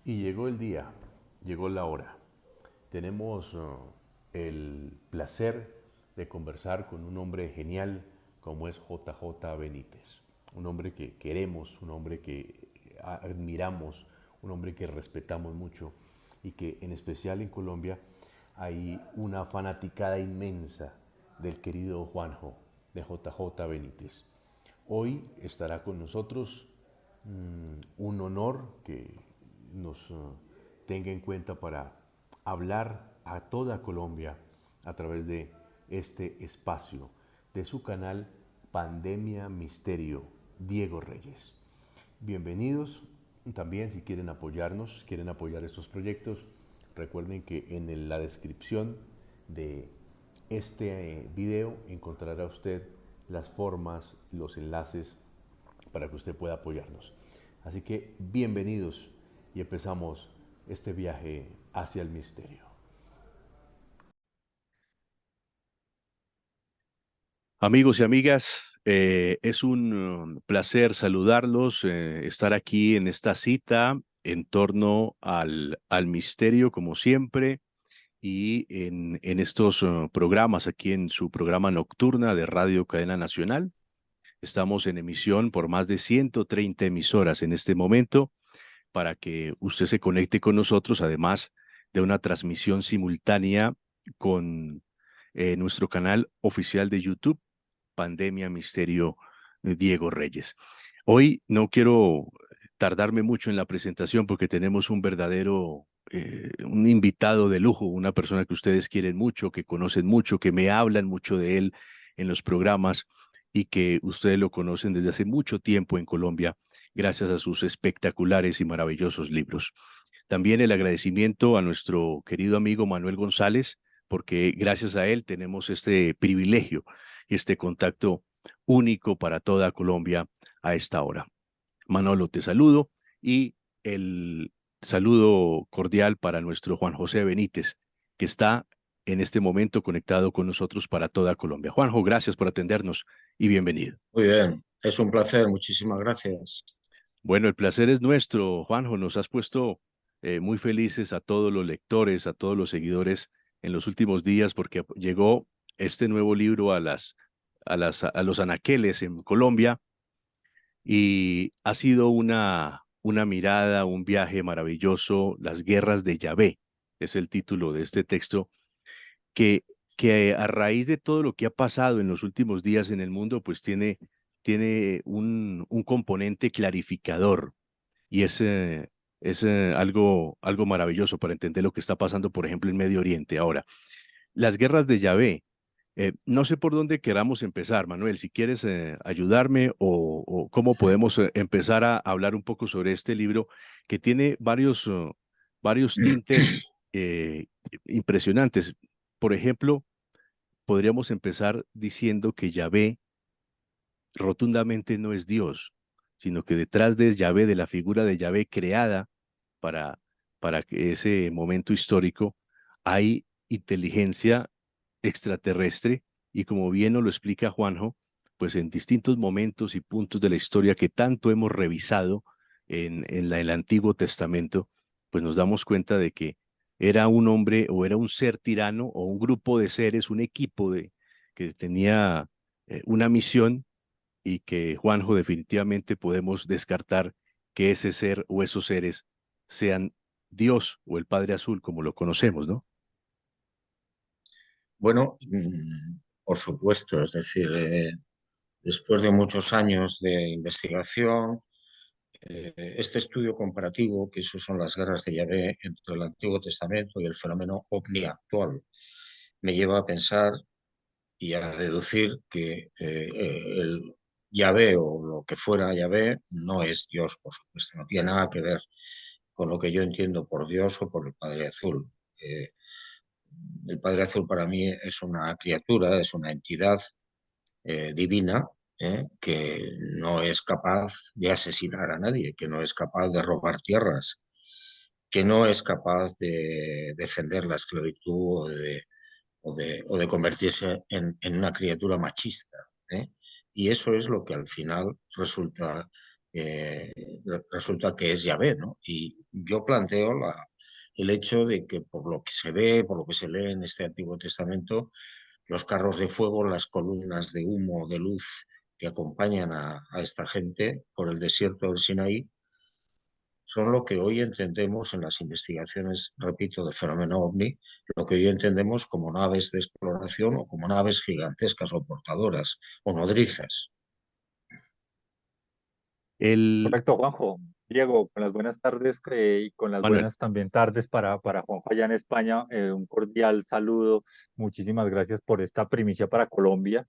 Y llegó el día, llegó la hora. Tenemos el placer de conversar con un hombre genial como es JJ Benítez. Un hombre que queremos, un hombre que admiramos, un hombre que respetamos mucho y que en especial en Colombia hay una fanaticada inmensa del querido Juanjo, de JJ Benítez. Hoy estará con nosotros un honor que nos tenga en cuenta para hablar a toda Colombia a través de este espacio, de su canal Pandemia Misterio, Diego Reyes. Bienvenidos. También si quieren apoyarnos, quieren apoyar estos proyectos, recuerden que en la descripción de este video encontrará usted las formas, los enlaces para que usted pueda apoyarnos. Así que bienvenidos y empezamos este viaje hacia el misterio. Amigos y amigas, es un placer saludarlos, estar aquí en esta cita en torno al misterio, como siempre, y en estos programas, aquí en su programa nocturna de Radio Cadena Nacional. Estamos en emisión por más de 130 emisoras en este momento para que usted se conecte con nosotros, además de una transmisión simultánea con nuestro canal oficial de YouTube, Pandemia Misterio Diego Reyes. Hoy no quiero tardarme mucho en la presentación porque tenemos un verdadero, un invitado de lujo, una persona que ustedes quieren mucho, que conocen mucho, que me hablan mucho de él en los programas y que ustedes lo conocen desde hace mucho tiempo en Colombia, gracias a sus espectaculares y maravillosos libros. También el agradecimiento a nuestro querido amigo Manuel González, porque gracias a él tenemos este privilegio y este contacto único para toda Colombia a esta hora. Manolo, te saludo y el saludo cordial para nuestro Juan José Benítez, que está en este momento conectado con nosotros para toda Colombia. Juanjo, gracias por atendernos y bienvenido. Muy bien, es un placer, muchísimas gracias. Bueno, el placer es nuestro, Juanjo. Nos has puesto muy felices a todos los lectores, a todos los seguidores en los últimos días, porque llegó este nuevo libro a los anaqueles en Colombia y ha sido una mirada, un viaje maravilloso. Las guerras de Yahvé es el título de este texto que, que a raíz de todo lo que ha pasado en los últimos días en el mundo, pues tiene un componente clarificador y es algo maravilloso para entender lo que está pasando, por ejemplo, en Medio Oriente. Ahora, las guerras de Yahvé. No sé por dónde queramos empezar, Manuel, si quieres ayudarme o cómo podemos empezar a hablar un poco sobre este libro que tiene varios tintes impresionantes. Por ejemplo, podríamos empezar diciendo que Yahvé rotundamente no es Dios, sino que detrás de Yahvé, de la figura de Yahvé creada para, para que ese momento histórico, hay inteligencia extraterrestre y como bien nos lo explica Juanjo, pues en distintos momentos y puntos de la historia que tanto hemos revisado en el Antiguo Testamento, pues nos damos cuenta de que era un hombre o era un ser tirano o un grupo de seres, un equipo que tenía una misión y que Juanjo definitivamente podemos descartar que ese ser o esos seres sean Dios o el Padre Azul como lo conocemos, ¿no? Bueno, por supuesto, es decir, después de muchos años de investigación, este estudio comparativo, que eso son las guerras de Yahvé entre el Antiguo Testamento y el fenómeno ovni actual, me lleva a pensar y a deducir que el Yahvé o lo que fuera Yahvé no es Dios, por supuesto, no tiene nada que ver con lo que yo entiendo por Dios o por el Padre Azul. Eh, El Padre Azul para mí es una criatura, es una entidad divina, que no es capaz de asesinar a nadie, que no es capaz de robar tierras, que no es capaz de defender la esclavitud o de convertirse en una criatura machista. ¿eh? Y eso es lo que al final resulta, resulta que es Yahvé, ¿no? yo planteo el hecho de que por lo que se ve, por lo que se lee en este Antiguo Testamento, los carros de fuego, las columnas de humo, de luz que acompañan a esta gente por el desierto del Sinaí, son lo que hoy entendemos en las investigaciones, repito, del fenómeno ovni, lo que hoy entendemos como naves de exploración o como naves gigantescas o portadoras o nodrizas. El Correcto, Juanjo. Diego, con las buenas tardes y con las Manuel, buenas también tardes para Juanjo allá en España. Un cordial saludo. Muchísimas gracias por esta primicia para Colombia.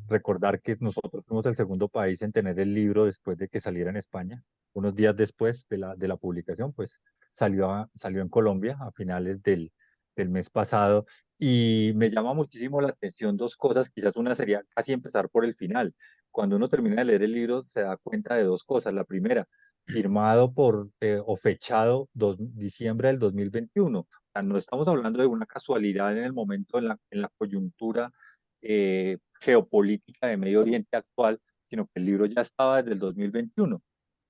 Recordar que nosotros fuimos el segundo país en tener el libro después de que saliera en España. Unos días después de la publicación, pues salió en Colombia a finales del mes pasado. Y me llama muchísimo la atención dos cosas. Quizás una sería casi empezar por el final. Cuando uno termina de leer el libro, se da cuenta de dos cosas. La primera, firmado o fechado diciembre del 2021. O sea, no estamos hablando de una casualidad en el momento, en la coyuntura geopolítica de Medio Oriente actual, sino que el libro ya estaba desde el 2021,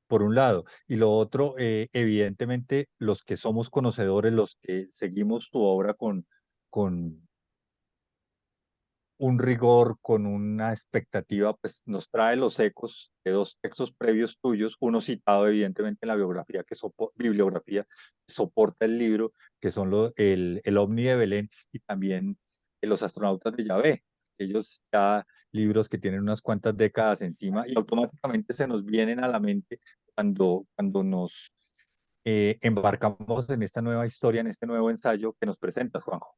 por un lado. Y lo otro, evidentemente, los que somos conocedores, los que seguimos tu obra con un rigor, con una expectativa, pues nos trae los ecos de dos textos previos tuyos, uno citado evidentemente en la bibliografía que soporta el libro, que son el OVNI de Belén y también Los astronautas de Yahvé. Ellos ya libros que tienen unas cuantas décadas encima y automáticamente se nos vienen a la mente cuando nos embarcamos en esta nueva historia, en este nuevo ensayo que nos presentas, Juanjo.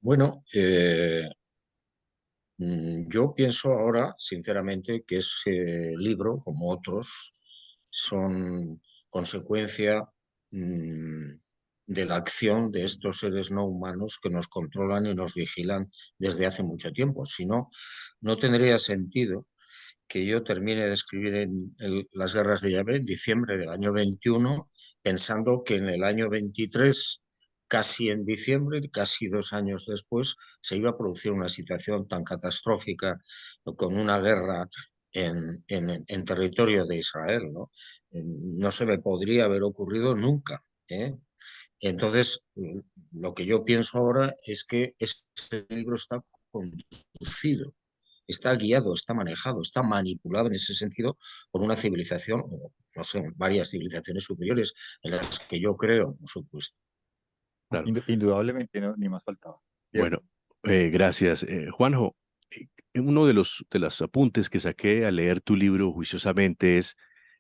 Bueno, yo pienso ahora, sinceramente, que ese libro, como otros, son consecuencia de la acción de estos seres no humanos que nos controlan y nos vigilan desde hace mucho tiempo. Si no, no tendría sentido que yo termine de escribir Las guerras de Yahvé en diciembre del año 21, pensando que en el año 23, casi en diciembre, casi 2 años después, se iba a producir una situación tan catastrófica con una guerra en territorio de Israel, ¿no? No se me podría haber ocurrido nunca, ¿eh? Entonces, lo que yo pienso ahora es que este libro está conducido, está guiado, está manejado, está manipulado en ese sentido por una civilización, o no sé, varias civilizaciones superiores en las que yo creo, por supuesto. claro. Indudablemente, ni más faltaba. Diego. Bueno, gracias. Juanjo, uno de los apuntes que saqué al leer tu libro juiciosamente es: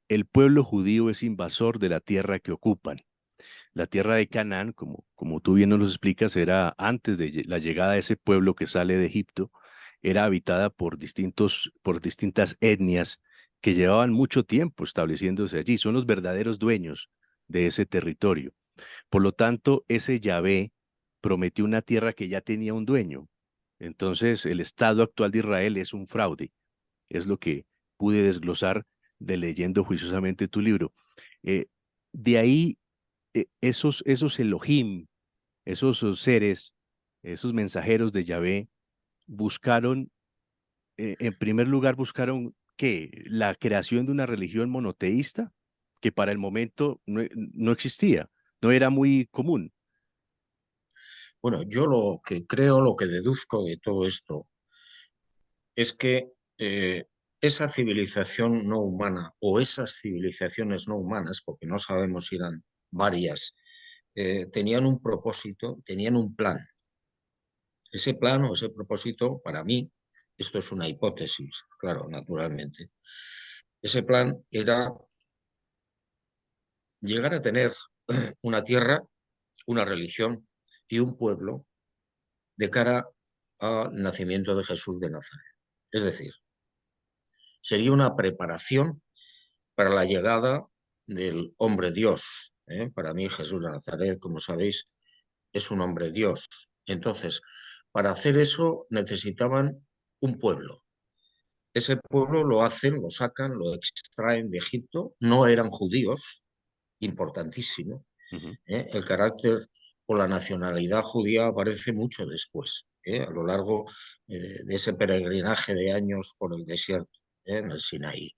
el pueblo judío es invasor de la tierra que ocupan. La tierra de Canaán, como tú bien nos lo explicas, era antes de la llegada de ese pueblo que sale de Egipto, era habitada por distintas etnias que llevaban mucho tiempo estableciéndose allí. Son los verdaderos dueños de ese territorio. Por lo tanto, ese Yahvé prometió una tierra que ya tenía un dueño. Entonces, el estado actual de Israel es un fraude. Es lo que pude desglosar de leyendo juiciosamente tu libro. Eh, de ahí, esos Elohim, esos seres, esos mensajeros de Yahvé, buscaron, en primer lugar, buscaron ¿qué? La creación de una religión monoteísta que para el momento no existía, no era muy común. Bueno, yo lo que creo, lo que deduzco de todo esto es que esa civilización no humana o esas civilizaciones no humanas, porque no sabemos si eran varias, tenían un propósito, tenían un plan. Ese plan o ese propósito, para mí, esto es una hipótesis, claro, naturalmente. Ese plan era llegar a tener una tierra, una religión y un pueblo de cara al nacimiento de Jesús de Nazaret. Es decir, sería una preparación para la llegada del hombre Dios. Para mí Jesús de Nazaret, como sabéis, es un hombre Dios. Entonces, para hacer eso necesitaban un pueblo. Ese pueblo lo hacen, lo sacan, lo extraen de Egipto. No eran judíos, importantísimo. Ujú. El carácter o la nacionalidad judía aparece mucho después, a lo largo de ese peregrinaje de años por el desierto, en el Sinaí.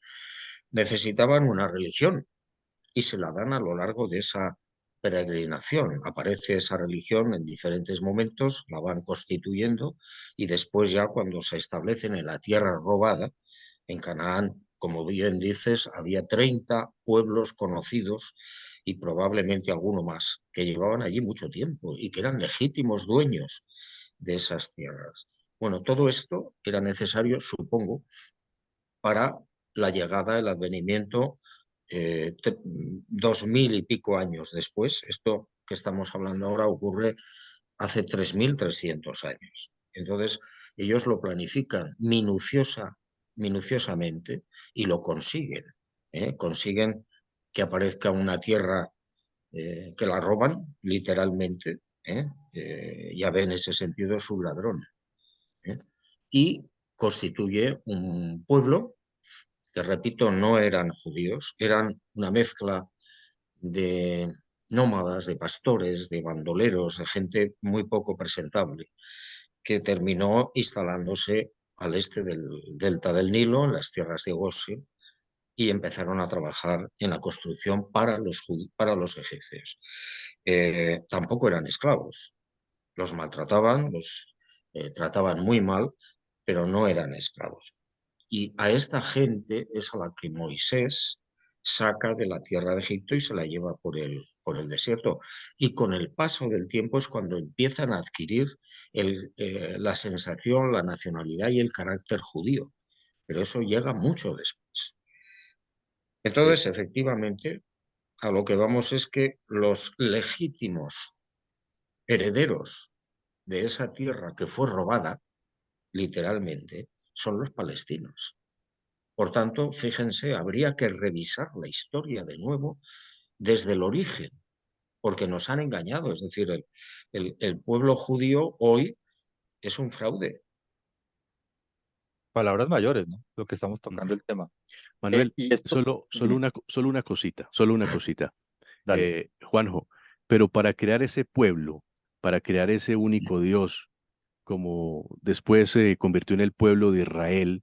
necesitaban una religión y se la dan a lo largo de esa peregrinación. Aparece esa religión en diferentes momentos, la van constituyendo y después ya cuando se establecen en la tierra robada, en Canaán, como bien dices, había 30 pueblos conocidos y probablemente alguno más, que llevaban allí mucho tiempo y que eran legítimos dueños de esas tierras. Bueno, todo esto era necesario, supongo, para la llegada, el advenimiento 2000 y pico años después. Esto que estamos hablando ahora ocurre hace 3300 años. Entonces, ellos lo planifican minuciosamente y lo consiguen. Consiguen que aparezca una tierra que la roban, literalmente. Yahvé en ese sentido es un ladrón. ¿eh? Y constituye un pueblo que, repito, no eran judíos, eran una mezcla de nómadas, de pastores, de bandoleros, de gente muy poco presentable, que terminó instalándose al este del delta del Nilo, en las tierras de Goshen, y empezaron a trabajar en la construcción para los egipcios. Tampoco eran esclavos, los maltrataban, los trataban muy mal, pero no eran esclavos. Y a esta gente es a la que Moisés saca de la tierra de Egipto y se la lleva por el desierto. Y con el paso del tiempo es cuando empiezan a adquirir la sensación, la nacionalidad y el carácter judío. Pero eso llega mucho después. Sí. Entonces, efectivamente, a lo que vamos es que los legítimos herederos de esa tierra que fue robada, literalmente, son los palestinos. Por tanto, fíjense, habría que revisar la historia de nuevo desde el origen, porque nos han engañado. Es decir, el pueblo judío hoy es un fraude. Palabras mayores, ¿no? Lo que estamos Mm. tocando el tema. Manuel, Y esto, dime, solo una cosita, dale. Juanjo, pero para crear ese pueblo, para crear ese único Dios, como después se convirtió en el pueblo de Israel,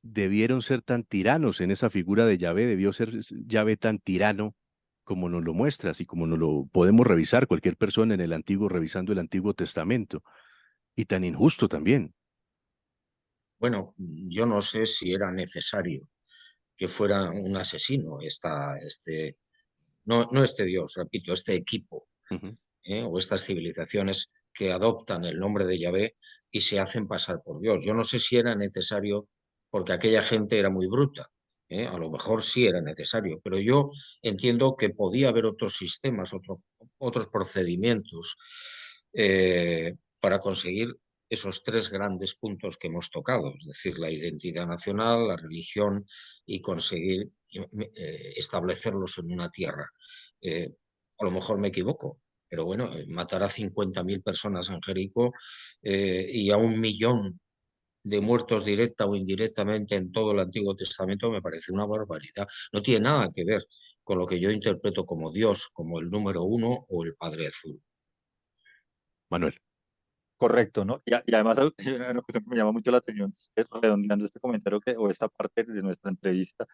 debieron ser tan tiranos en esa figura de Yahvé, debió ser Yahvé tan tirano como nos lo muestras y como nos lo podemos revisar cualquier persona en el Antiguo, revisando el Antiguo Testamento, y tan injusto también. Bueno, yo no sé si era necesario que fuera un asesino, no este Dios, repito, este equipo, Ujú. o estas civilizaciones que adoptan el nombre de Yahvé y se hacen pasar por Dios. Yo no sé si era necesario porque aquella gente era muy bruta. A lo mejor sí era necesario, pero yo entiendo que podía haber otros sistemas, otros procedimientos para conseguir esos tres grandes puntos que hemos tocado, es decir, la identidad nacional, la religión y conseguir establecerlos en una tierra. A lo mejor me equivoco, pero bueno, matar a 50.000 personas en Jericó y a 1 millón de muertos directa o indirectamente en todo el Antiguo Testamento me parece una barbaridad. No tiene nada que ver con lo que yo interpreto como Dios, como el número uno o el Padre Azul. Manuel. Correcto, ¿no? Y además hay una cuestión que me llama mucho la atención, es redondeando este comentario o esta parte de nuestra entrevista,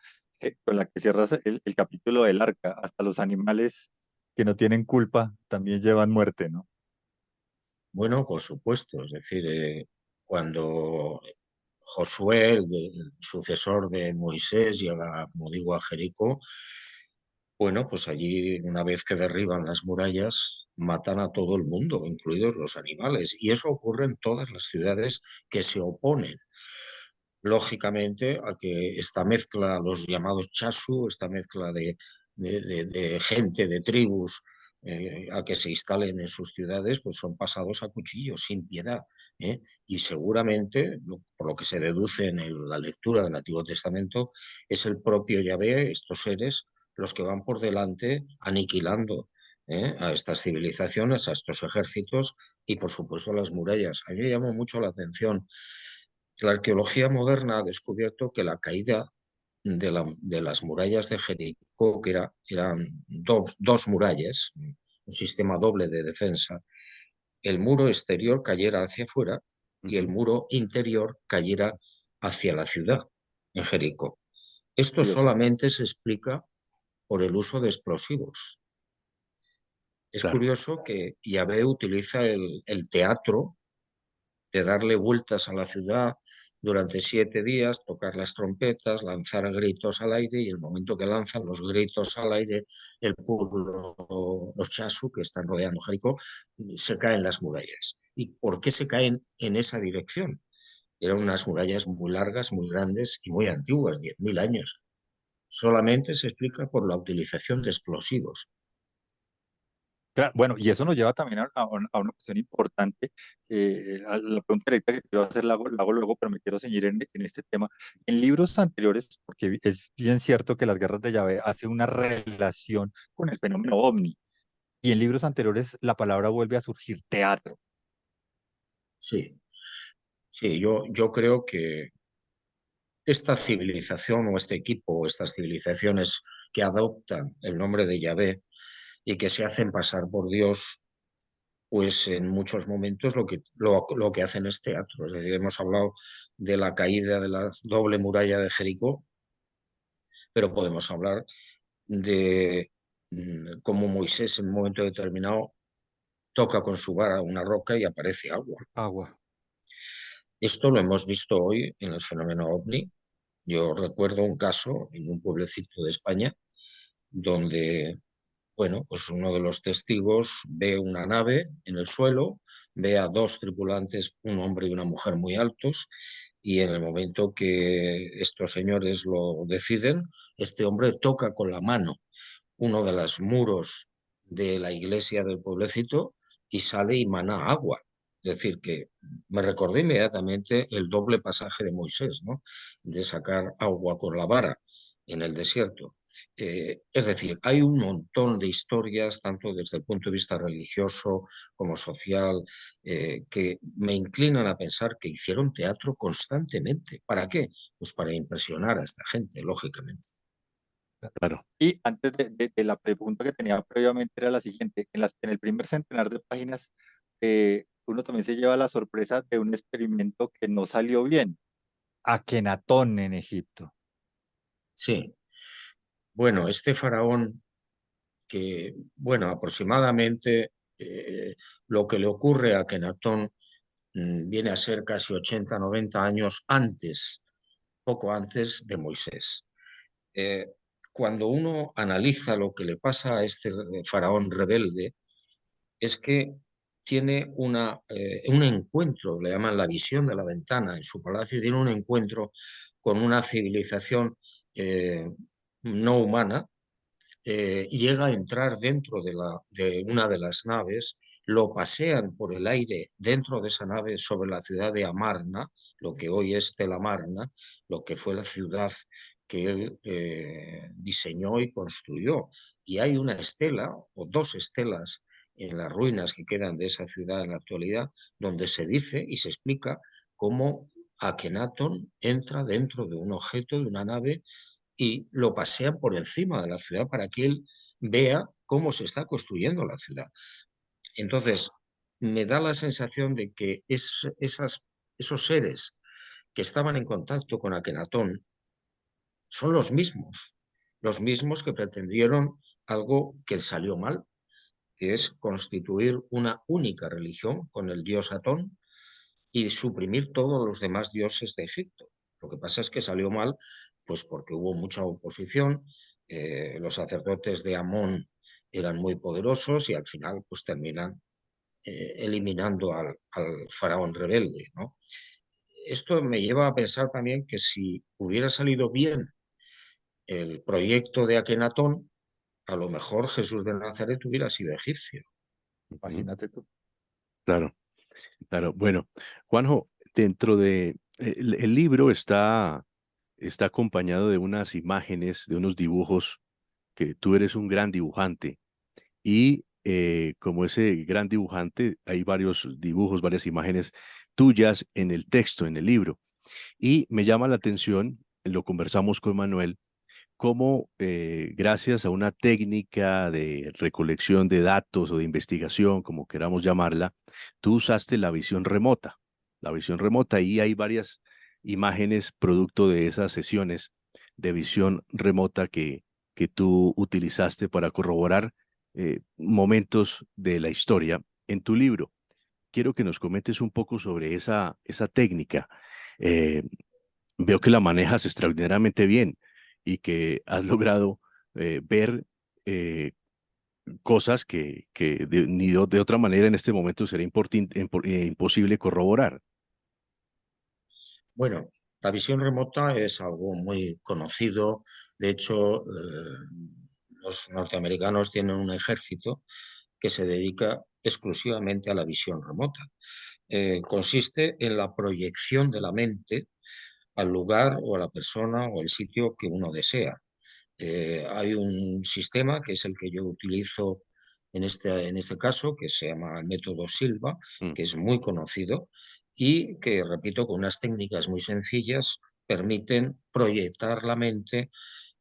con la que cierras el capítulo del arca, hasta los animales que no tienen culpa también llevan muerte, ¿no? Bueno, por supuesto, es decir, cuando Josué, el sucesor de Moisés, llega, como digo, a Jericó. Bueno, pues allí, una vez que derriban las murallas, matan a todo el mundo, incluidos los animales. Y eso ocurre en todas las ciudades que se oponen, lógicamente, a que esta mezcla, los llamados chasu, esta mezcla de gente, de tribus, a que se instalen en sus ciudades, pues son pasados a cuchillo, sin piedad. ¿eh? Y seguramente, por lo que se deduce en la lectura del Antiguo Testamento, es el propio Yahvé, estos seres, los que van por delante aniquilando a estas civilizaciones, a estos ejércitos y, por supuesto, a las murallas. A mí me llamó mucho la atención. La arqueología moderna ha descubierto que la caída de las murallas de Jericó, que eran dos murallas, un sistema doble de defensa, el muro exterior cayera hacia afuera y el Ujú. muro interior cayera hacia la ciudad, en Jericó. Esto Dios, solamente se explica por el uso de explosivos. Es Claro. curioso que Yahvé utiliza el teatro de darle vueltas a la ciudad durante 7 días, tocar las trompetas, lanzar gritos al aire, y el momento que lanzan los gritos al aire, el pueblo, los chasu que están rodeando Jericó, se caen las murallas. ¿Y por qué se caen en esa dirección? Eran unas murallas muy largas, muy grandes y muy antiguas, 10.000 años. Solamente se explica por la utilización de explosivos. bueno, y eso nos lleva también a una cuestión importante. A la pregunta directa que te iba a hacer la hago luego, pero me quiero ceñir en este tema. En libros anteriores, porque es bien cierto que las guerras de Yahvé hace una relación con el fenómeno ovni, y en libros anteriores la palabra vuelve a surgir, teatro. Sí, sí, yo creo que esta civilización o este equipo o estas civilizaciones que adoptan el nombre de Yahvé y que se hacen pasar por Dios, pues en muchos momentos lo que hacen es teatro. Es decir, hemos hablado de la caída de la doble muralla de Jericó, pero podemos hablar de cómo Moisés en un momento determinado toca con su vara una roca y aparece agua. Agua. Esto lo hemos visto hoy en el fenómeno OVNI. Yo recuerdo un caso en un pueblecito de España donde, bueno, pues uno de los testigos ve una nave en el suelo, ve a dos tripulantes, un hombre y una mujer muy altos, y en el momento que estos señores lo deciden, este hombre toca con la mano uno de los muros de la iglesia del pueblecito y sale y mana agua. Es decir, que me recordó inmediatamente el doble pasaje de Moisés, ¿no? De sacar agua con la vara en el desierto. Es decir, hay un montón de historias, tanto desde el punto de vista religioso como social, que me inclinan a pensar que hicieron teatro constantemente. ¿Para qué? Pues para impresionar a esta gente, lógicamente. Claro. Y antes de la pregunta que tenía previamente era la siguiente. En el primer centenar de páginas, uno también se lleva la sorpresa de un experimento que no salió bien. Akenatón en Egipto. Sí, bueno, este faraón que, bueno, aproximadamente lo que le ocurre a Kenatón viene a ser casi 80, 90 años antes, poco antes de Moisés. Eh, Cuando uno analiza lo que le pasa a este faraón rebelde, es que tiene un encuentro, le llaman la visión de la ventana en su palacio, tiene un encuentro con una civilización no humana. Llega a entrar dentro de una de las naves, lo pasean por el aire dentro de esa nave sobre la ciudad de Amarna, lo que hoy es Telamarna, lo que fue la ciudad que él diseñó y construyó. Y hay una estela o dos estelas en las ruinas que quedan de esa ciudad en la actualidad, donde se dice y se explica cómo Akenatón entra dentro de un objeto, de una nave, y lo pasean por encima de la ciudad para que él vea cómo se está construyendo la ciudad. Entonces, me da la sensación de que esos seres que estaban en contacto con Akenatón son los mismos que pretendieron algo que salió mal, que es constituir una única religión con el dios Atón y suprimir todos los demás dioses de Egipto. Lo que pasa es que salió mal, pues porque hubo mucha oposición, los sacerdotes de Amón eran muy poderosos y al final pues terminan eliminando al faraón rebelde, ¿no? Esto me lleva a pensar también que si hubiera salido bien el proyecto de Akenatón, a lo mejor Jesús de Nazaret hubiera sido egipcio. Ujú. Imagínate tú. Claro, claro. Bueno, Juanjo, dentro de el libro está acompañado de unas imágenes, de unos dibujos, que tú eres un gran dibujante. Y como ese gran dibujante, hay varios dibujos, varias imágenes tuyas en el texto, en el libro. Y me llama la atención, lo conversamos con Manuel, cómo gracias a una técnica de recolección de datos o de investigación, como queramos llamarla, tú usaste la visión remota. La visión remota, y hay varias imágenes producto de esas sesiones de visión remota que tú utilizaste para corroborar momentos de la historia en tu libro. Quiero que nos comentes un poco sobre esa técnica. Eh, Veo que la manejas extraordinariamente bien y que has logrado ver eh, cosas que ni de otra manera en este momento sería imposible corroborar. Bueno, la visión remota es algo muy conocido. De hecho, los norteamericanos tienen un ejército que se dedica exclusivamente a la visión remota. Consiste en la proyección de la mente al lugar o a la persona o el sitio que uno desea. Hay un sistema que es el que yo utilizo en este caso, que se llama el método Silva, Mm. que es muy conocido y que, repito, con unas técnicas muy sencillas permiten proyectar la mente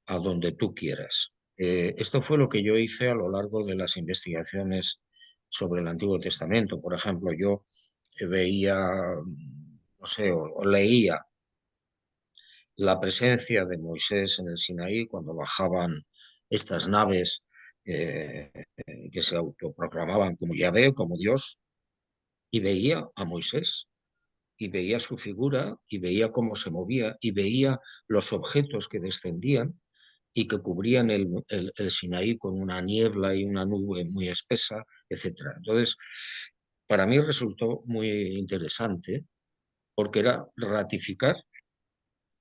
a donde tú quieras. Esto fue lo que yo hice a lo largo de las investigaciones sobre el Antiguo Testamento. Por ejemplo, yo veía, no sé, o leía la presencia de Moisés en el Sinaí cuando bajaban estas naves eh, que se autoproclamaban como Yahvé, como Dios, y veía a Moisés, y veía su figura, y veía cómo se movía, y veía los objetos que descendían y que cubrían el Sinaí con una niebla y una nube muy espesa, etc. Entonces, para mí resultó muy interesante porque era ratificar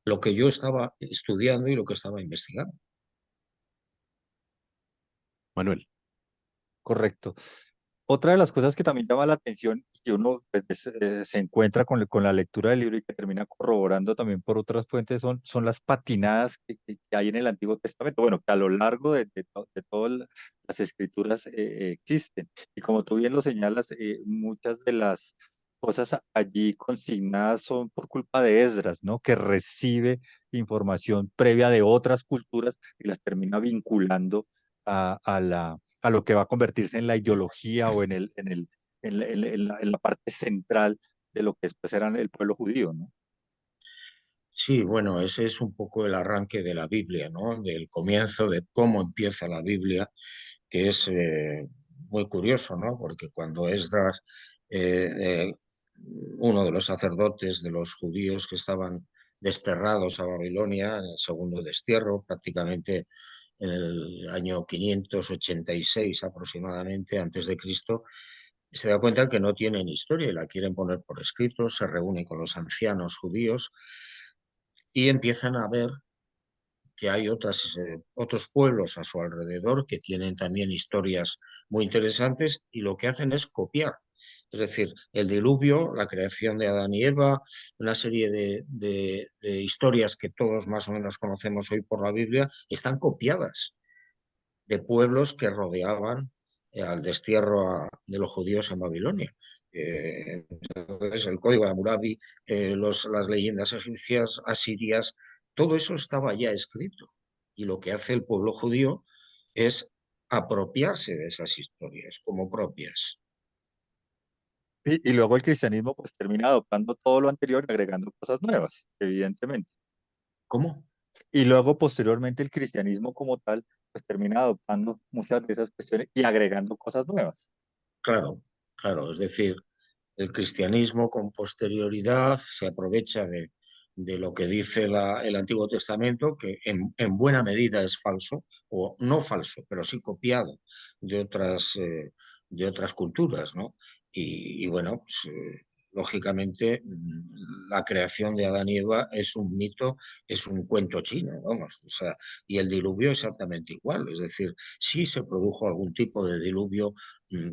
lo que yo estaba estudiando y lo que estaba investigando. Manuel. Correcto. Otra de las cosas que también llama la atención y que uno pues, se encuentra con la lectura del libro y que termina corroborando también por otras fuentes son las patinadas que hay en el Antiguo Testamento. Bueno, que a lo largo de todas las escrituras existen. Y como tú bien lo señalas, muchas de las cosas allí consignadas son por culpa de Esdras, ¿no? Que recibe información previa de otras culturas y las termina vinculando a lo que va a convertirse en la ideología o en la parte central de lo que después era el pueblo judío, ¿no? Sí, bueno, ese es un poco el arranque de la Biblia, ¿no? Del comienzo, de cómo empieza la Biblia, que es muy curioso, ¿no? Porque cuando Esdras, eh, eh, uno de los sacerdotes de los judíos que estaban desterrados a Babilonia, en el segundo destierro, prácticamente en el año 586 aproximadamente antes de Cristo, se da cuenta que no tienen historia y la quieren poner por escrito, se reúne con los ancianos judíos y empiezan a ver que hay otros pueblos a su alrededor que tienen también historias muy interesantes y lo que hacen es copiar. Es decir, el diluvio, la creación de Adán y Eva, una serie de historias que todos más o menos conocemos hoy por la Biblia, están copiadas de pueblos que rodeaban al destierro de los judíos en Babilonia. Entonces, el código de Hammurabi, las leyendas egipcias, asirias, todo eso estaba ya escrito. Y lo que hace el pueblo judío es apropiarse de esas historias como propias. Y luego el cristianismo pues termina adoptando todo lo anterior y agregando cosas nuevas, evidentemente. ¿Cómo? Y luego posteriormente el cristianismo como tal pues termina adoptando muchas de esas cuestiones y agregando cosas nuevas. Claro, claro. Es decir, el cristianismo con posterioridad se aprovecha de lo que dice el Antiguo Testamento, que en buena medida es falso, o no falso, pero sí copiado de de otras culturas, ¿no? Y bueno, pues, lógicamente la creación de Adán y Eva es un mito, es un cuento chino, vamos, o sea, y el diluvio exactamente igual, es decir, sí se produjo algún tipo de diluvio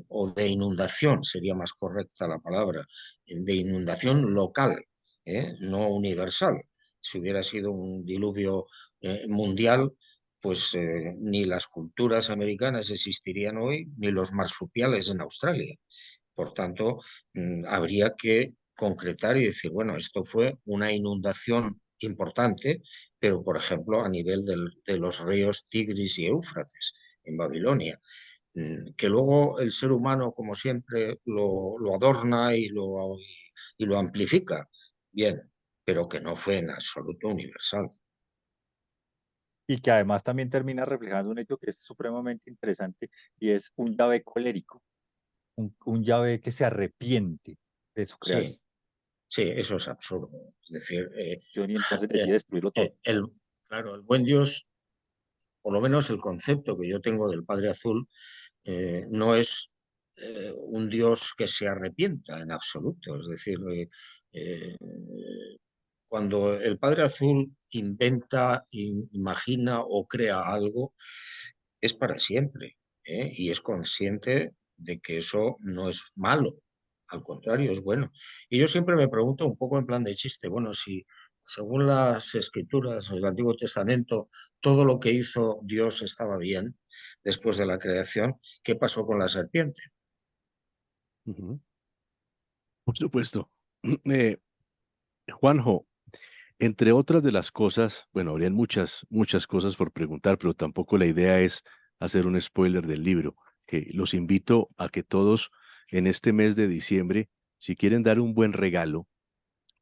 o de inundación, sería más correcta la palabra, de inundación local, no universal. Si hubiera sido un diluvio mundial, pues ni las culturas americanas existirían hoy, ni los marsupiales en Australia. Por tanto, habría que concretar y decir, bueno, esto fue una inundación importante, pero por ejemplo a nivel de los ríos Tigris y Éufrates en Babilonia. Que luego el ser humano, como siempre, lo adorna y lo amplifica, bien, pero que no fue en absoluto universal. y que además también termina reflejando un hecho que es supremamente interesante y es un Yahvé colérico, un Yahvé que se arrepiente de su creación Sí, sí, eso es absurdo. Es decir, y entonces eh, decide destruirlo todo. claro, el buen Dios, por lo menos el concepto que yo tengo del Padre Azul, no es un Dios que se arrepienta en absoluto. Es decir, eh, cuando el Padre Azul inventa, imagina o crea algo, es para siempre, ¿eh? Y es consciente de que eso no es malo, al contrario, es bueno. Y yo siempre me pregunto un poco en plan de chiste, bueno, si según las escrituras del Antiguo Testamento todo lo que hizo Dios estaba bien después de la creación, ¿qué pasó con la serpiente? Ujú. Por supuesto. Eh, Juanjo, entre otras de las cosas, bueno, habrían muchas cosas por preguntar, pero tampoco la idea es hacer un spoiler del libro, que los invito a que todos en este mes de diciembre, si quieren dar un buen regalo,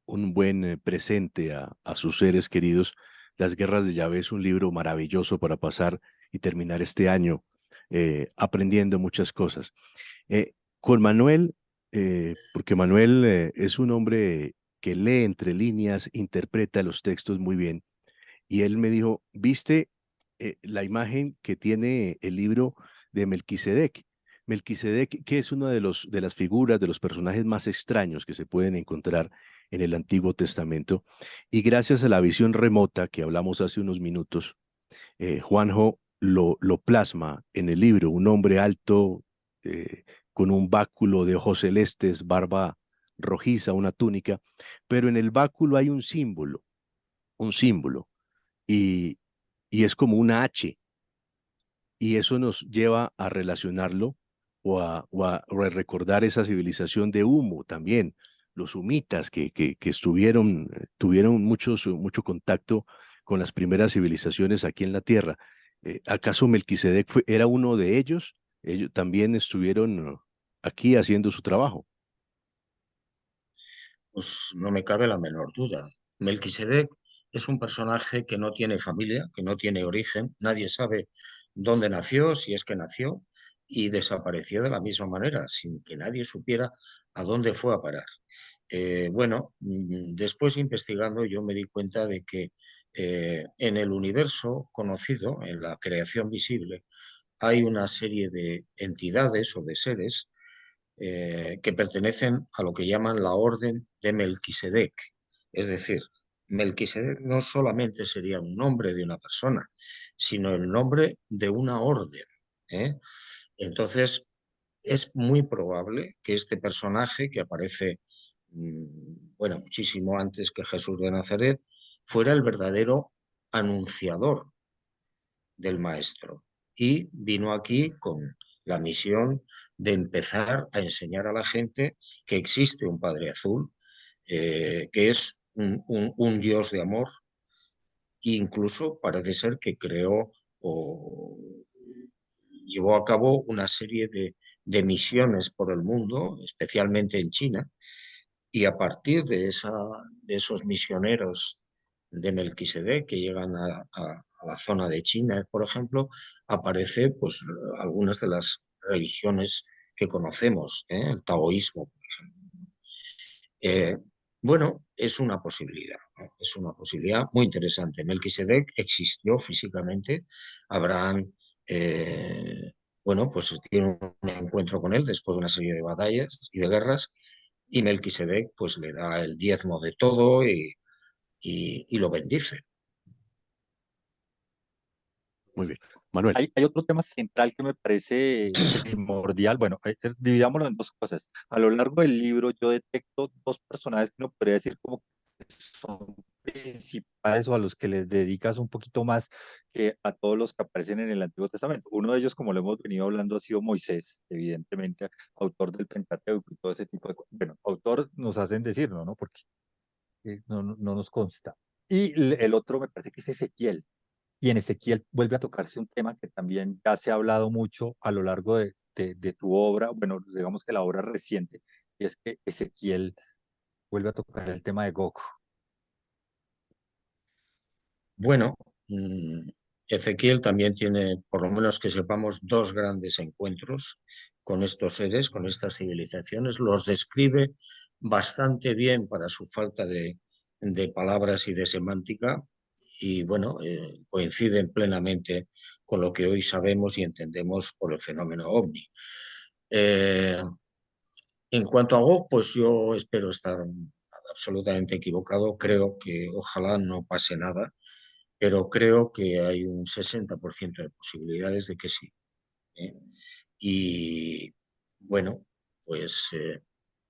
un buen presente a sus seres queridos, Las Guerras de Yahvé es un libro maravilloso para pasar y terminar este año aprendiendo muchas cosas. Con Manuel, porque Manuel es un hombre que lee entre líneas, interpreta los textos muy bien, y él me dijo, ¿viste la imagen que tiene el libro de Melquisedec? Melquisedec, que es una de las figuras, de los personajes más extraños que se pueden encontrar en el Antiguo Testamento, y gracias a la visión remota que hablamos hace unos minutos, Juanjo lo plasma en el libro, un hombre alto, con un báculo de ojos celestes, barba rojiza, una túnica, pero en el báculo hay un símbolo, y, y es como una H, y eso nos lleva a relacionarlo o a recordar esa civilización de Humo también, los humitas que estuvieron, tuvieron mucho contacto con las primeras civilizaciones aquí en la Tierra. ¿Acaso Melquisedec era uno de ellos? Ellos también estuvieron aquí haciendo su trabajo. Pues no me cabe la menor duda. Melquisedec es un personaje que no tiene familia, que no tiene origen, nadie sabe dónde nació, si es que nació, y desapareció de la misma manera, sin que nadie supiera a dónde fue a parar. Bueno, después investigando yo me di cuenta de que en el universo conocido, en la creación visible, hay una serie de entidades o de seres que pertenecen a lo que llaman la Orden de Melquisedec. Es decir, Melquisedec no solamente sería un nombre de una persona, sino el nombre de una orden, ¿eh? Entonces, es muy probable que este personaje, que aparece, bueno, muchísimo antes que Jesús de Nazaret, fuera el verdadero anunciador del maestro. Y vino aquí con la misión de empezar a enseñar a la gente que existe un Padre Azul, que es un Dios de amor, e incluso parece ser que creó o llevó a cabo una serie de misiones por el mundo, especialmente en China, y a partir de esos misioneros de Melquisedec que llegan a la zona de China, por ejemplo, aparece pues algunas de las religiones que conocemos, ¿eh? El taoísmo, por ejemplo. Eh, bueno, es una posibilidad, ¿no? Es una posibilidad muy interesante. Melquisedec existió físicamente. Abraham, eh, bueno, pues tiene un encuentro con él después de una serie de batallas y de guerras, y Melquisedec pues le da el diezmo de todo y lo bendice. Muy bien. Manuel. Hay otro tema central que me parece primordial. Bueno, dividámoslo en dos cosas. A lo largo del libro yo detecto dos personajes que no podría decir como que son principales o a los que les dedicas un poquito más que a todos los que aparecen en el Antiguo Testamento. Uno de ellos, como lo hemos venido hablando, ha sido Moisés, evidentemente, autor del Pentateuco y todo ese tipo de cosas. Bueno, autor nos hacen decirlo, ¿no? Porque no nos consta. Y el otro me parece que es Ezequiel, y en Ezequiel vuelve a tocarse un tema que también ya se ha hablado mucho a lo largo de tu obra, bueno, digamos que la obra reciente, y es que Ezequiel vuelve a tocar el tema de Gog. Bueno, Ezequiel también tiene, por lo menos que sepamos, dos grandes encuentros con estos seres, con estas civilizaciones. Los describe bastante bien para su falta de palabras y de semántica y, bueno, coinciden plenamente con lo que hoy sabemos y entendemos por el fenómeno ovni. Eh, en cuanto a Gog, pues yo espero estar absolutamente equivocado. Creo que ojalá no pase nada, pero creo que hay un 60% de posibilidades de que sí. ¿Eh? Y bueno, pues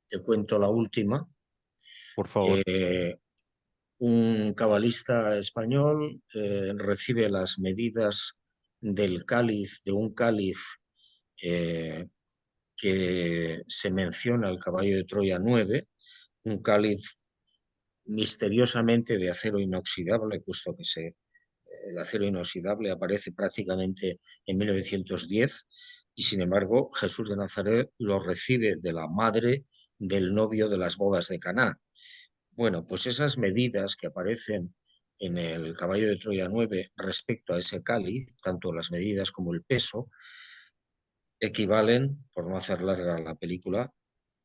te cuento la última. Por favor. Eh, un cabalista español recibe las medidas del cáliz, de un cáliz eh, que se menciona el caballo de Troya 9, un cáliz misteriosamente de acero inoxidable, puesto que el acero inoxidable aparece prácticamente en 1910 y sin embargo Jesús de Nazaret lo recibe de la madre del novio de las bodas de Caná. Bueno, pues esas medidas que aparecen en el caballo de Troya 9 respecto a ese cáliz, tanto las medidas como el peso, equivalen, por no hacer larga la película,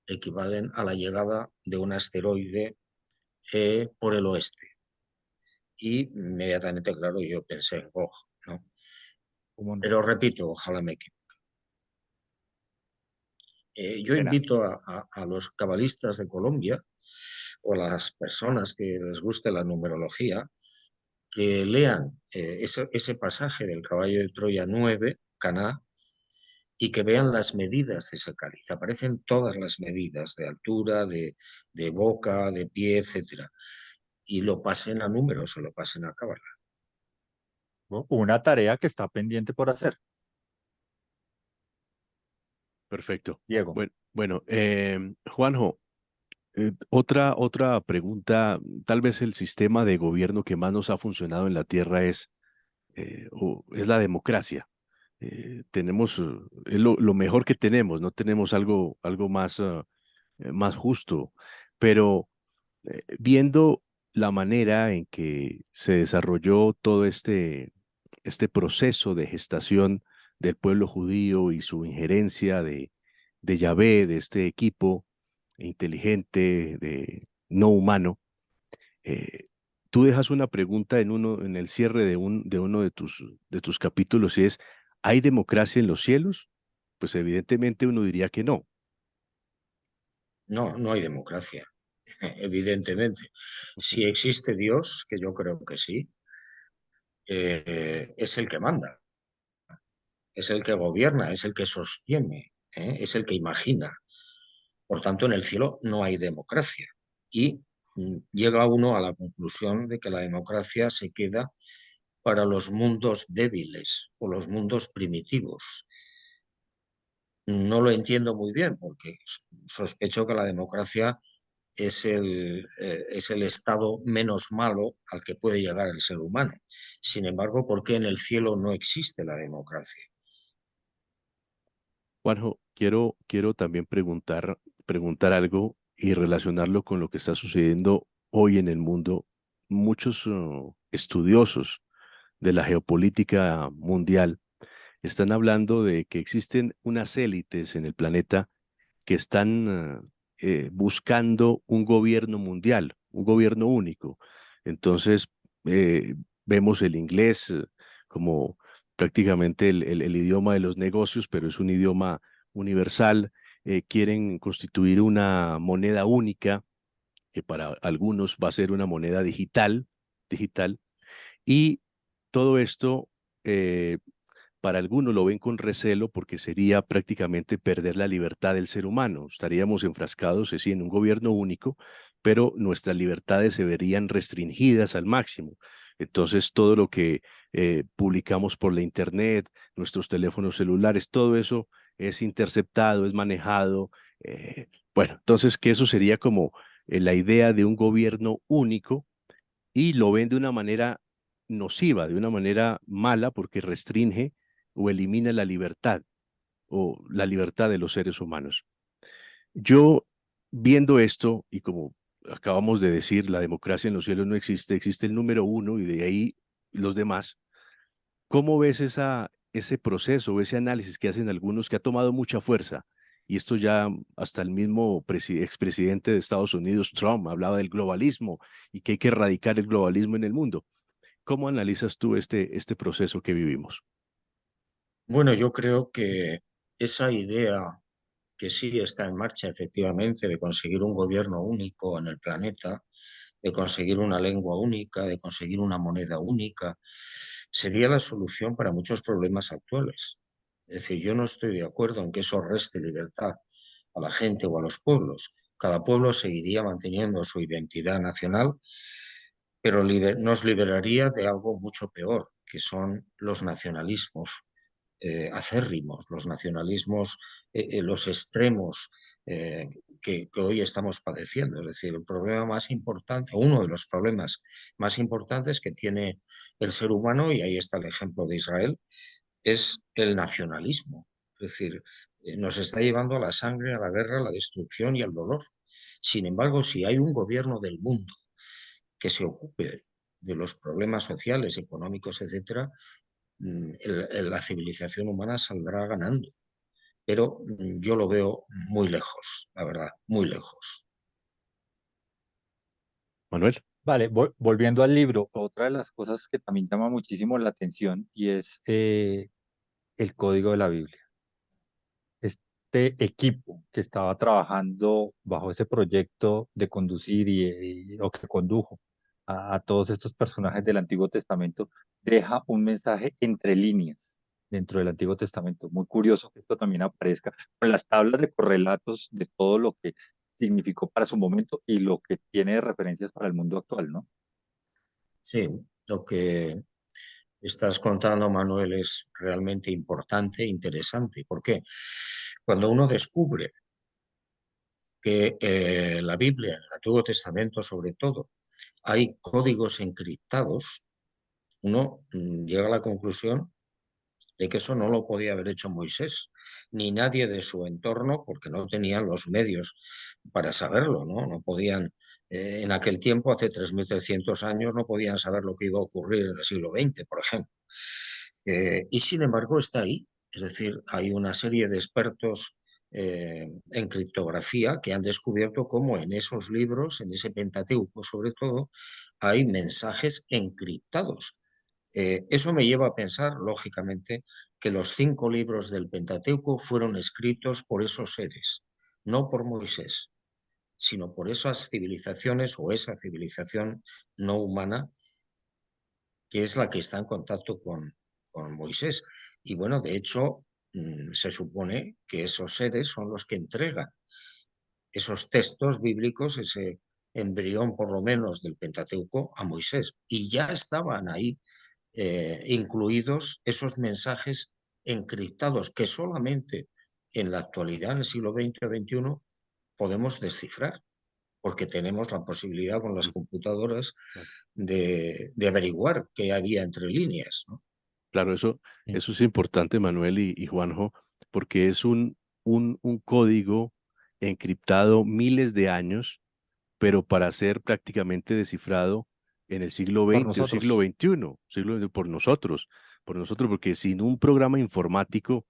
equivalen a la llegada de un asteroide por el oeste. Y inmediatamente, claro, yo pensé en Gog, ¿no? ¿Cómo no? Pero repito, ojalá me equivoque. Yo Verá. invito a los cabalistas de Colombia o a las personas que les guste la numerología que lean ese pasaje del caballo de Troya 9, Caná, y que vean las medidas de ese cáliz. Aparecen todas las medidas de altura, de boca, de pie, etcétera. Y lo pasen a números o lo pasen a cábala. Una tarea que está pendiente por hacer, Perfecto. Diego. Bueno, Juanjo, otra pregunta, tal vez el sistema de gobierno que más nos ha funcionado en la Tierra es la democracia. Tenemos, es lo mejor que tenemos, no tenemos algo más, más justo, pero viendo la manera en que se desarrolló todo este proceso de gestación del pueblo judío y su injerencia de Yahvé, de este equipo inteligente, no humano, eh, tú dejas una pregunta en el cierre de uno de tus capítulos y es, ¿hay democracia en los cielos? Pues evidentemente uno diría que no. No, no hay democracia, evidentemente. Si existe Dios, que yo creo que sí, es el que manda, es el que gobierna, es el que sostiene, es el que imagina. Por tanto, en el cielo no hay democracia. Y llega uno a la conclusión de que la democracia se queda para los mundos débiles o los mundos primitivos. No lo entiendo muy bien porque sospecho que la democracia es el estado menos malo al que puede llegar el ser humano. Sin embargo, ¿por qué en el cielo no existe la democracia? Juanjo, quiero también preguntar algo y relacionarlo con lo que está sucediendo hoy en el mundo. Muchos estudiosos de la geopolítica mundial están hablando de que existen unas élites en el planeta que están buscando un gobierno mundial, un gobierno único. Entonces, vemos el inglés como prácticamente el idioma de los negocios, pero es un idioma universal. Quieren constituir una moneda única, que para algunos va a ser una moneda digital, y todo esto para algunos lo ven con recelo porque sería prácticamente perder la libertad del ser humano. Estaríamos enfrascados, sí, en un gobierno único, pero nuestras libertades se verían restringidas al máximo. Entonces, todo lo que publicamos por la internet, nuestros teléfonos celulares, todo eso es interceptado, es manejado. Bueno, entonces que eso sería como la idea de un gobierno único y lo ven de una manera nociva, de una manera mala, porque restringe o elimina la libertad o la libertad de los seres humanos. Yo, viendo esto, y como acabamos de decir, la democracia en los cielos no existe, existe el número uno y de ahí los demás. ¿Cómo ves ese proceso, ese análisis que hacen algunos que ha tomado mucha fuerza? Y esto ya hasta el mismo expresidente de Estados Unidos, Trump, hablaba del globalismo y que hay que erradicar el globalismo en el mundo. ¿Cómo analizas tú este proceso que vivimos? Bueno, yo creo que esa idea que sí está en marcha efectivamente de conseguir un gobierno único en el planeta, de conseguir una lengua única, de conseguir una moneda única, sería la solución para muchos problemas actuales. Es decir, yo no estoy de acuerdo en que eso reste libertad a la gente o a los pueblos. Cada pueblo seguiría manteniendo su identidad nacional, pero nos liberaría de algo mucho peor, que son los nacionalismos acérrimos, los nacionalismos, los extremos que hoy estamos padeciendo. Es decir, el problema más importante, uno de los problemas más importantes que tiene el ser humano, y ahí está el ejemplo de Israel, es el nacionalismo. Es decir, nos está llevando a la sangre, a la guerra, a la destrucción y al dolor. Sin embargo, si hay un gobierno del mundo que se ocupe de los problemas sociales, económicos, etcétera, la civilización humana saldrá ganando. Pero yo lo veo muy lejos, la verdad, muy lejos. Manuel. Vale, volviendo al libro, otra de las cosas que también llama muchísimo la atención y es el código de la Biblia. Este equipo que estaba trabajando bajo ese proyecto de conducir o que condujo a todos estos personajes del Antiguo Testamento, deja un mensaje entre líneas dentro del Antiguo Testamento. Muy curioso que esto también aparezca con las tablas de correlatos de todo lo que significó para su momento y lo que tiene de referencias para el mundo actual, ¿no? Sí, lo que estás contando, Manuel, es realmente importante e interesante. ¿Por qué? Cuando uno descubre que la Biblia, en el Antiguo Testamento sobre todo, hay códigos encriptados, uno llega a la conclusión de que eso no lo podía haber hecho Moisés, ni nadie de su entorno, porque no tenían los medios para saberlo, ¿no? No podían, en aquel tiempo, hace 3.300 años, no podían saber lo que iba a ocurrir en el siglo XX, por ejemplo. Y sin embargo está ahí, es decir, hay una serie de expertos en criptografía que han descubierto cómo en esos libros, en ese Pentateuco sobre todo, hay mensajes encriptados. Eso me lleva a pensar, lógicamente, que los 5 libros del Pentateuco fueron escritos por esos seres, no por Moisés, sino por esas civilizaciones o esa civilización no humana que es la que está en contacto con Moisés. Y bueno, de hecho, se supone que esos seres son los que entregan esos textos bíblicos, ese embrión por lo menos del Pentateuco a Moisés. Y ya estaban ahí incluidos esos mensajes encriptados que solamente en la actualidad, en el siglo XX o XXI, podemos descifrar, porque tenemos la posibilidad con las Mm, computadoras claro. de averiguar qué había entre líneas, ¿no? Claro, eso, Sí. eso es importante, Manuel y Juanjo, porque es un código encriptado miles de años, pero para ser prácticamente descifrado en el siglo Por XX o siglo nosotros, XXI, por nosotros, porque sin un programa informático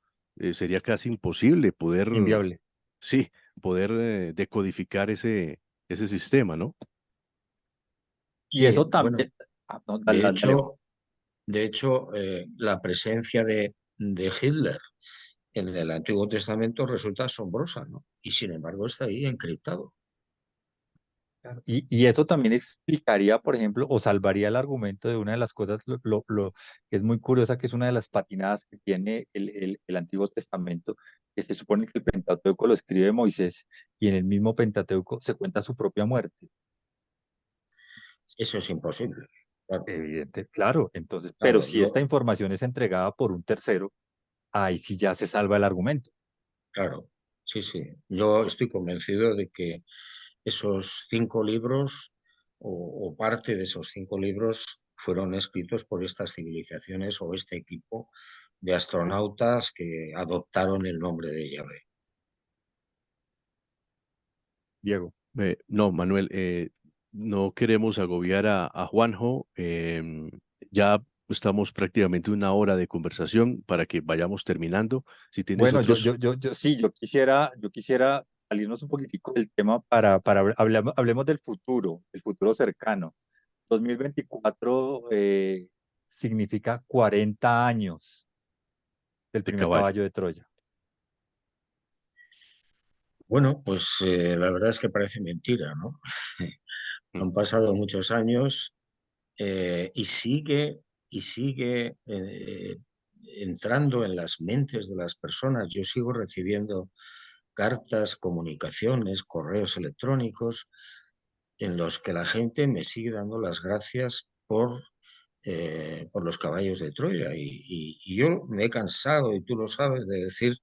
sería casi imposible poder, inviable. sí, poder decodificar ese sistema, ¿no? Y Sí, eso bueno, también, no, dale, de dale, dale, Juan. hecho, la presencia de Hitler en el Antiguo Testamento resulta asombrosa, ¿no? Y sin embargo está ahí encriptado. Claro. Y eso también explicaría, por ejemplo, o salvaría el argumento de una de las cosas que es muy curiosa, que es una de las patinadas que tiene el Antiguo Testamento, que se supone que el Pentateuco lo escribe Moisés y en el mismo Pentateuco se cuenta su propia muerte. Eso es imposible. Claro, Evidente, claro. Entonces, pero claro, si esta información es entregada por un tercero, ahí sí ya se salva el argumento. claro. Sí, sí. Yo estoy convencido de que esos 5 libros o parte de esos 5 libros fueron escritos por estas civilizaciones o este equipo de astronautas que adoptaron el nombre de Yahvé. Diego. No, Manuel, no queremos agobiar a Juanjo. Ya estamos prácticamente una hora de conversación para que vayamos terminando. Si tienes Bueno, otros, sí, yo quisiera salirnos un poquitico del tema hablemos del futuro, el futuro cercano. 2024 significa 40 años del de primer caballo. caballo de Troya. Bueno, pues la verdad es que parece mentira, ¿no? Mm. Han pasado muchos años y sigue entrando en las mentes de las personas. Yo sigo recibiendo cartas, comunicaciones, correos electrónicos en los que la gente me sigue dando las gracias por los caballos de Troya. Y yo me he cansado, y tú lo sabes, de decir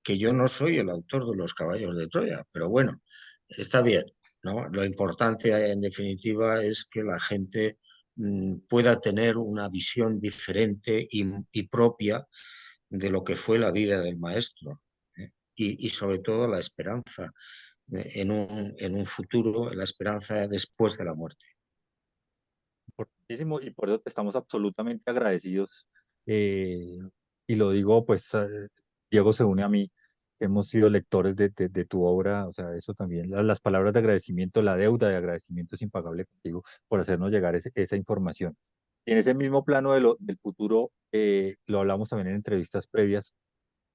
que yo no soy el autor de los caballos de Troya, pero bueno, está bien, ¿no? Lo importante en definitiva es que la gente pueda tener una visión diferente y propia de lo que fue la vida del maestro, ¿eh? Y sobre todo la esperanza en un futuro, la esperanza después de la muerte. Muchísimo, y por eso te estamos absolutamente agradecidos. eh, y lo digo, pues, Diego se une a mí, hemos sido lectores de tu obra, o sea, eso también, las palabras de agradecimiento, la deuda de agradecimiento es impagable contigo por hacernos llegar esa información. Y en ese mismo plano del futuro, lo hablamos también en entrevistas previas,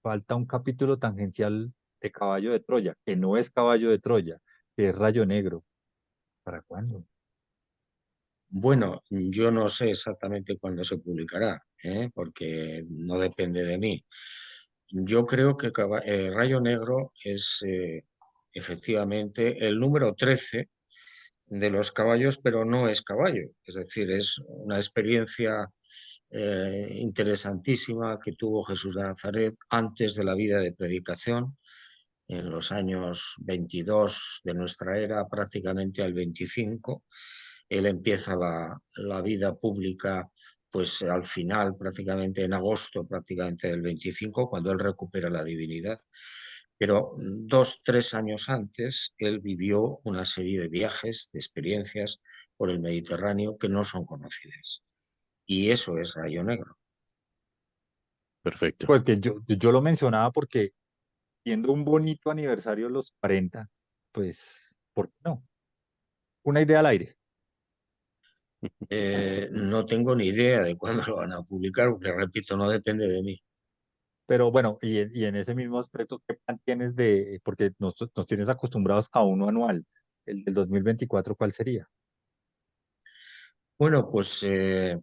falta un capítulo tangencial de Caballo de Troya, que no es Caballo de Troya, que es Rayo Negro. ¿Para cuándo? Bueno, yo no sé exactamente cuándo se publicará, porque no depende de mí. Yo creo que Rayo Negro es efectivamente el número 13 de los caballos, pero no es caballo. Es decir, es una experiencia interesantísima que tuvo Jesús de Nazaret antes de la vida de predicación, en los años 22 de nuestra era, prácticamente al 25. Él empieza la vida pública pues al final, prácticamente en agosto prácticamente del 25, cuando él recupera la divinidad. Pero 2, 3 años antes, él vivió una serie de viajes, de experiencias por el Mediterráneo que no son conocidas. Y eso es Rayo Negro. Perfecto. Pues que yo lo mencionaba porque siendo un bonito aniversario los 40, pues, ¿por qué no? Una idea al aire. No tengo ni idea de cuándo lo van a publicar, porque repito, no depende de mí. Pero bueno, y en ese mismo aspecto, ¿qué plan tienes porque nos tienes acostumbrados a uno anual? El del 2024, ¿cuál sería? Bueno, pues la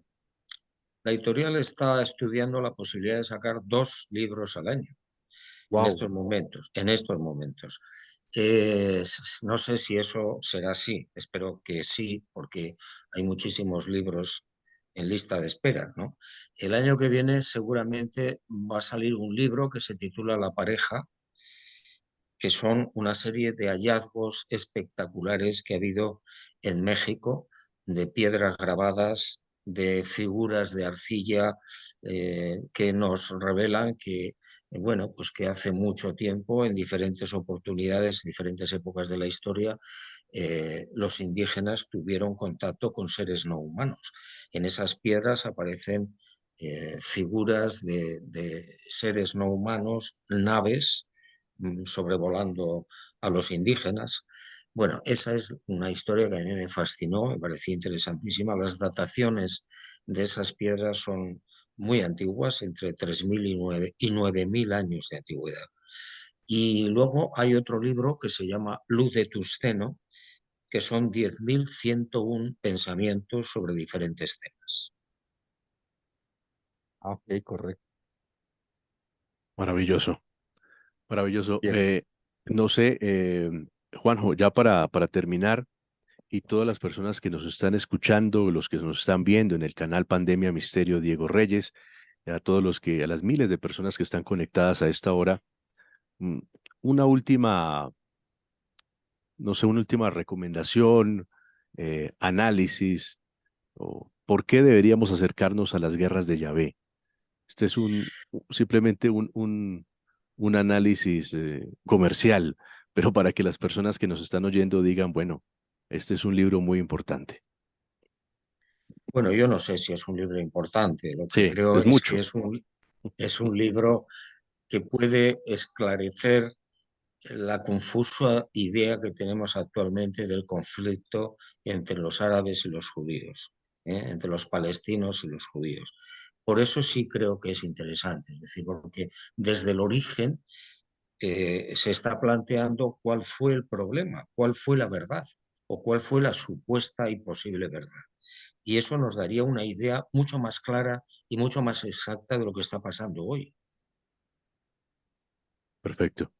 editorial está estudiando la posibilidad de sacar 2 libros al año en Wow. estos momentos, en estos momentos. No sé si eso será así, espero que sí, porque hay muchísimos libros en lista de espera, ¿no? El año que viene seguramente va a salir un libro que se titula La pareja, que son una serie de hallazgos espectaculares que ha habido en México, de piedras grabadas, de figuras de arcilla, que nos revelan que, bueno, pues que hace mucho tiempo, en diferentes oportunidades, diferentes épocas de la historia, los indígenas tuvieron contacto con seres no humanos. En esas piedras aparecen figuras de seres no humanos, naves sobrevolando a los indígenas. Bueno, esa es una historia que a mí me fascinó, me parecía interesantísima. Las dataciones de esas piedras son muy antiguas, entre 3.000 y 9.000 años de antigüedad. Y luego hay otro libro que se llama Luz de Tusceno, que son 10.101 pensamientos sobre diferentes temas. Ah, ok, correcto. Maravilloso, maravilloso. Bien. No sé, Juanjo, ya para terminar, y todas las personas que nos están escuchando, los que nos están viendo en el canal Pandemia Misterio Diego Reyes, y a todos a las miles de personas que están conectadas a esta hora, mm, una última, no sé, una última recomendación, análisis, o por qué deberíamos acercarnos a las guerras de Yahvé. Este es simplemente un análisis comercial, pero para que las personas que nos están oyendo digan, bueno, este es un libro muy importante. Bueno, yo no sé si es un libro importante, lo que Sí, creo es es que mucho. es un libro que puede esclarecer la confusa idea que tenemos actualmente del conflicto entre los árabes y los judíos, entre los palestinos y los judíos. Por eso sí creo que es interesante, es decir, porque desde el origen se está planteando cuál fue el problema, cuál fue la verdad o cuál fue la supuesta y posible verdad. Y eso nos daría una idea mucho más clara y mucho más exacta de lo que está pasando hoy. Perfecto.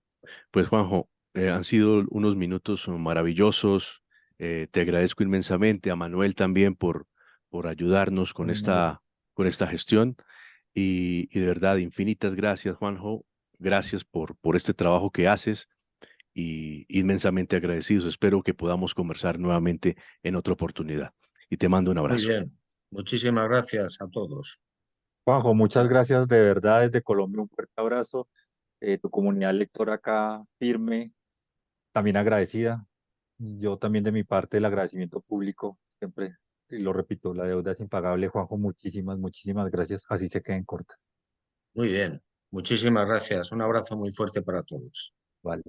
Pues Juanjo, han sido unos minutos maravillosos. Te agradezco inmensamente a Manuel también por ayudarnos con esta gestión. Y de verdad, infinitas gracias, Juanjo. Gracias por este trabajo que haces y inmensamente agradecidos. Espero que podamos conversar nuevamente en otra oportunidad. Y te mando un Muy abrazo. bien, muchísimas gracias a todos. Juanjo, muchas gracias de verdad desde Colombia, un fuerte abrazo. Tu comunidad lectora acá firme, también agradecida. Yo también de mi parte el agradecimiento público, siempre, y lo repito, la deuda es impagable. Juanjo, muchísimas, muchísimas gracias. Así se queden cortas. Muy bien, muchísimas gracias. Un abrazo muy fuerte para todos. Vale.